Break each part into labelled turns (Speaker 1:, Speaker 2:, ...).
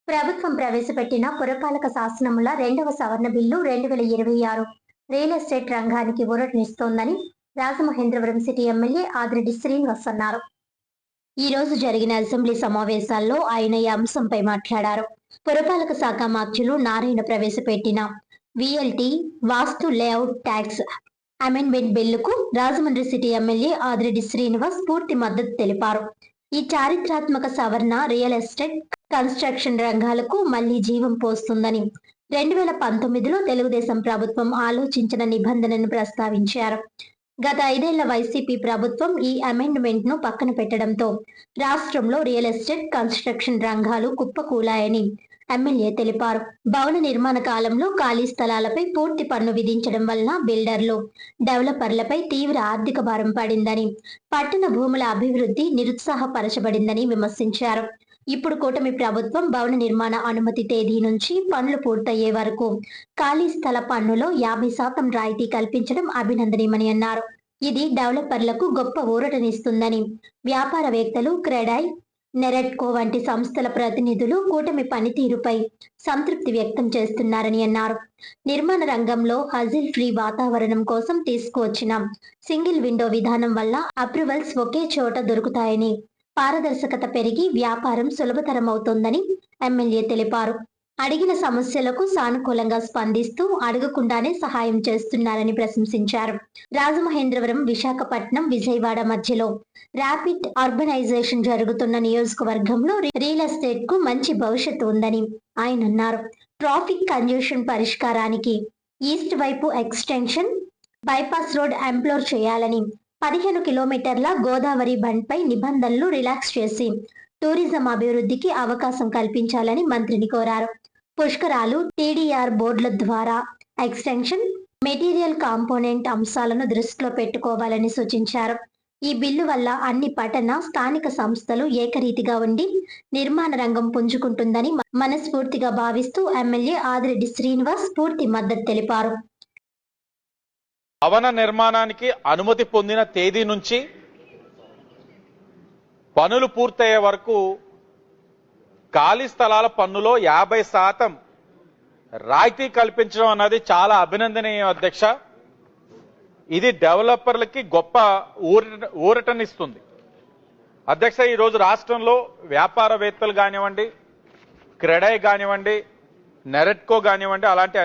Speaker 1: ప్రభుత్వం ప్రవేశపెట్టిన పురపాలక శాసనముల 2వ సవరణ బిల్లు 2026 రియల్ ఎస్టేట్ రంగానికి ఊరటనిస్తోందని రాజమహేంద్రవరం సిటీ ఎమ్మెల్యే ఆదిరెడ్డి శ్రీనివాస్ అన్నారు. ఈ రోజు జరిగిన అసెంబ్లీ సమావేశాల్లో ఆయన ఈ అంశంపై మాట్లాడారు. పురపాలక శాఖ మంత్రులు నారాయణ ప్రవేశపెట్టిన విఎల్టీ వాస్తు లేఅవుట్ ట్యాక్స్ అమెండ్మెంట్ బిల్లుకు రాజమండ్రి సిటీ ఎమ్మెల్యే ఆదిరెడ్డి శ్రీనివాస్ పూర్తి మద్దతు తెలిపారు. ఈ చారిత్రాత్మక సవరణ రియల్ ఎస్టేట్ కన్స్ట్రక్షన్ రంగాలకు మళ్లీ జీవం పోస్తుందని 2019లో తెలుగుదేశం ప్రభుత్వం ఆలోచించిన నిబంధనను ప్రస్తావించారు. గత 5 ఏళ్ల వైసీపీ ప్రభుత్వం ఈ అమెండ్మెంట్ ను పక్కన పెట్టడంతో రాష్ట్రంలో రియల్ ఎస్టేట్ కన్స్ట్రక్షన్ రంగాలు కుప్పకూలాయని ఎమ్మెల్యే తెలిపారు. భవన నిర్మాణ కాలంలో ఖాళీ స్థలాలపై పూర్తి పన్ను విధించడం వలన బిల్డర్లు, డెవలపర్లపై తీవ్ర ఆర్థిక భారం పడిందని, పట్టణ భూముల అభివృద్ధి నిరుత్సాహపరచబడిందని విమర్శించారు. ఇప్పుడు కూటమి ప్రభుత్వం భవన నిర్మాణ అనుమతి తేదీ నుంచి పనులు పూర్తయ్యే వరకు ఖాళీ స్థల పన్నులో 50% రాయితీ కల్పించడం అభినందనీయమని అన్నారు. ఇది డెవలపర్లకు గొప్ప ఊరటనిస్తుందని, వ్యాపారవేత్తలు, క్రెడాయ్, నెరెట్కో వంటి సంస్థల ప్రతినిధులు కూటమి పనితీరుపై సంతృప్తి వ్యక్తం చేస్తున్నారని అన్నారు. నిర్మాణ రంగంలో హజిల్ ఫ్రీ వాతావరణం కోసం తీసుకువచ్చిన సింగిల్ విండో విధానం వల్ల అప్రూవల్స్ ఒకే చోట దొరుకుతాయని, పారదర్శకత పెరిగి వ్యాపారం సులభతరమవుతోందని ఎమ్మెల్యే తెలిపారు. అడిగిన సమస్యలకు సానుకూలంగా స్పందిస్తూ అడగకుండానే సహాయం చేస్తున్నారని ప్రశంసించారు. రాజమహేంద్రవరం, విశాఖపట్నం, విజయవాడ మధ్యలో ర్యాపిడ్ అర్బనైజేషన్ జరుగుతున్న నియోజకవర్గంలో రియల్ ఎస్టేట్ కు మంచి భవిష్యత్తు ఉందని ఆయన అన్నారు. ట్రాఫిక్ కంజెషన్ పరిష్కారానికి ఈస్ట్ వైపు ఎక్స్టెన్షన్ బైపాస్ రోడ్ ఎంప్లోర్ చేయాలని, 15 కిలోమీటర్ల గోదావరి బండ్పై నిబంధనలు రిలాక్స్ చేసి టూరిజం అభివృద్ధికి అవకాశం కల్పించాలని మంత్రిని కోరారు. పుష్కరాలు, టీడీఆర్ బోర్డుల ద్వారా ఎక్స్టెన్షన్, మెటీరియల్ కాంపోనెంట్ అంశాలను దృష్టిలో పెట్టుకోవాలని సూచించారు. ఈ బిల్లు వల్ల అన్ని పట్టణ, స్థానిక సంస్థలు ఏకరీతిగా ఉండి నిర్మాణ రంగం పుంజుకుంటుందని మనస్ఫూర్తిగా భావిస్తూ ఎమ్మెల్యే ఆదిరెడ్డి శ్రీనివాస్ పూర్తి మద్దతు తెలిపారు.
Speaker 2: భవన నిర్మాణానికి అనుమతి పొందిన తేదీ నుంచి పనులు పూర్తయ్యే వరకు ఖాళీ స్థలాల పన్నులో 50% రాయితీ కల్పించడం అన్నది చాలా అభినందనీయం అధ్యక్ష. ఇది డెవలపర్లకి గొప్ప ఊరటనిస్తుంది అధ్యక్ష. ఈరోజు రాష్ట్రంలో వ్యాపారవేత్తలు కానివ్వండి, క్రెడాయ్ కానివ్వండి, నెరెట్కో కానివ్వండి, అలాంటి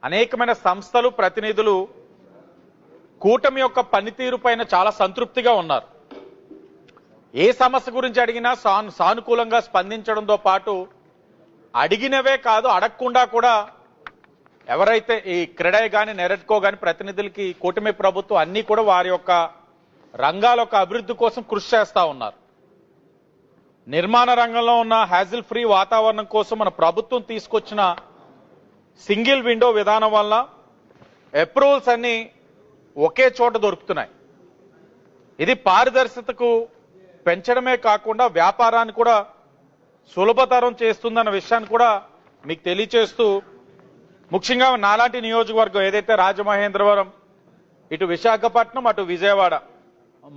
Speaker 2: అనేకమైన సంస్థలు, ప్రతినిధులు కూటమి యొక్క పనితీరు పైన చాలా సంతృప్తిగా ఉన్నారు. ఏ సమస్య గురించి అడిగినా సానుకూలంగా స్పందించడంతో పాటు అడిగినవే కాదు, అడగకుండా కూడా ఎవరైతే ఈ క్రెడాయ్ కానీ, నెరెట్కో కానీ ప్రతినిధులకి కూటమి ప్రభుత్వం అన్ని కూడా వారి యొక్క రంగాల యొక్క అభివృద్ధి కోసం కృషి చేస్తా ఉన్నారు. నిర్మాణ రంగంలో ఉన్న హ్యాజిల్ ఫ్రీ వాతావరణం కోసం మన ప్రభుత్వం తీసుకొచ్చిన సింగిల్ విండో విధానం వల్ల అప్రూవల్స్ అన్ని ఒకే చోట దొరుకుతున్నాయి. ఇది పారదర్శకతకు పెంచడమే కాకుండా వ్యాపారాన్ని కూడా సులభతరం చేస్తుందన్న విషయాన్ని కూడా మీకు తెలియచేస్తూ, ముఖ్యంగా నాలాంటి నియోజకవర్గం ఏదైతే రాజమహేంద్రవరం, ఇటు విశాఖపట్నం, అటు విజయవాడ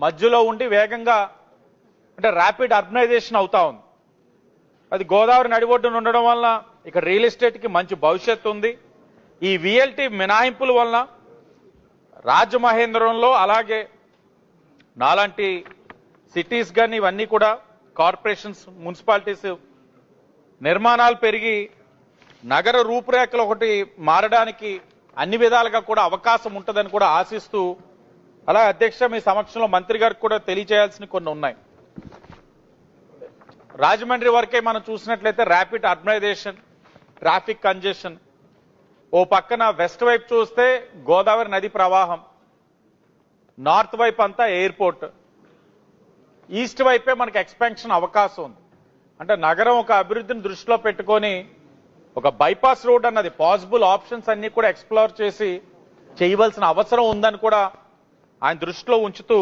Speaker 2: మధ్యలో ఉండి వేగంగా అంటే ర్యాపిడ్ అర్బనైజేషన్ అవుతా ఉంది. అది గోదావరి నడిబొడ్డున ఉండడం వల్ల ఇక్కడ రియల్ ఎస్టేట్కి మంచి భవిష్యత్తు ఉంది. ఈ విఎల్టీ మినహాయింపుల వలన రాజమహేంద్రవరంలో, అలాగే నాలాంటి సిటీస్ కానీ ఇవన్నీ కూడా కార్పొరేషన్స్, మున్సిపాలిటీస్ నిర్మాణాలు పెరిగి నగర రూపురేఖలు ఒకటి మారడానికి అన్ని విధాలుగా కూడా అవకాశం ఉంటుందని కూడా ఆశిస్తూ, అలా అధ్యక్ష మీ సమక్షంలో మంత్రి గారికి కూడా తెలియజేయాల్సిన కొన్ని ఉన్నాయి. రాజమండ్రి వరకే మనం చూసినట్లయితే ర్యాపిడ్ అర్బనైజేషన్, ట్రాఫిక్ కంజెషన్, ఓ పక్కన వెస్ట్ వైపు చూస్తే గోదావరి నది ప్రవాహం, నార్త్ వైపు అంతా ఎయిర్పోర్ట్, ఈస్ట్ వైపే మనకి ఎక్స్పాన్షన్ అవకాశం ఉంది. అంటే నగరం ఒక అభివృద్ధిని దృష్టిలో పెట్టుకొని ఒక బైపాస్ రోడ్ అన్నది పాసిబుల్ ఆప్షన్స్ అన్ని కూడా ఎక్స్ప్లోర్ చేసి చేయవలసిన అవసరం ఉందని కూడా ఆయన దృష్టిలో ఉంచుతూ,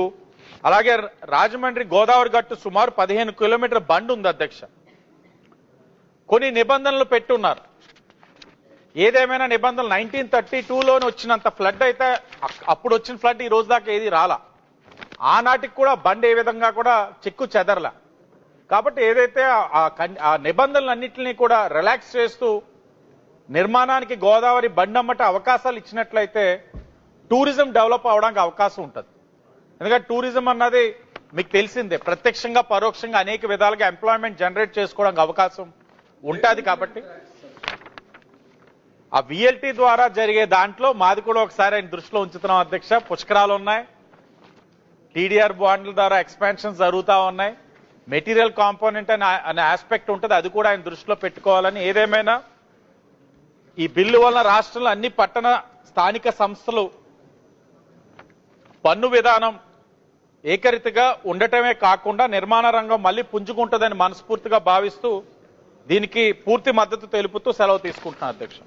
Speaker 2: అలాగే రాజమండ్రి గోదావరి గట్టు సుమారు 15 కిలోమీటర్ల బండ్ ఉంది అధ్యక్ష. కొన్ని నిబంధనలు పెట్టున్నారు. ఏదేమైనా నిబంధనలు 1932లోనే వచ్చినంత ఫ్లడ్ అయితే అప్పుడు వచ్చిన ఫ్లడ్ ఈ రోజు దాకా ఏది రాలా. ఆనాటికి కూడా బండి ఏ విధంగా కూడా చెక్కు చెదరలా. కాబట్టి ఏదైతే ఆ నిబంధనలన్నింటినీ కూడా రిలాక్స్ చేస్తూ నిర్మాణానికి గోదావరి బండమ్మట అవకాశాలు ఇచ్చినట్లయితే టూరిజం డెవలప్ అవడానికి అవకాశం ఉంటుంది. ఎందుకంటే టూరిజం అన్నది మీకు తెలిసిందే, ప్రత్యక్షంగా పరోక్షంగా అనేక విధాలుగా ఎంప్లాయ్మెంట్ జనరేట్ చేసుకోవడానికి అవకాశం ఉంటుంది. కాబట్టి ఆ విఎల్టీ ద్వారా జరిగే దాంట్లో మాది కూడా ఒకసారి ఆయన దృష్టిలో ఉంచుతున్నాం అధ్యక్ష. పుష్కరాలు ఉన్నాయి, టీడీఆర్ బాండ్ల ద్వారా ఎక్స్పాన్షన్స్ జరుగుతూ ఉన్నాయి, మెటీరియల్ కాంపోనెంట్ అనే ఆస్పెక్ట్ ఉంటుంది, అది కూడా ఆయన దృష్టిలో పెట్టుకోవాలని. ఏదేమైనా ఈ బిల్లు వలన రాష్ట్రంలో అన్ని పట్టణ స్థానిక సంస్థలు పన్ను విధానం ఏకరీతిగా ఉండటమే కాకుండా నిర్మాణ రంగం మళ్ళీ పుంజుకుంటుందని మనస్ఫూర్తిగా భావిస్తూ దీనికి పూర్తి మద్దతు తెలుపుతూ సెలవు తీసుకుంటున్నాను అధ్యక్ష.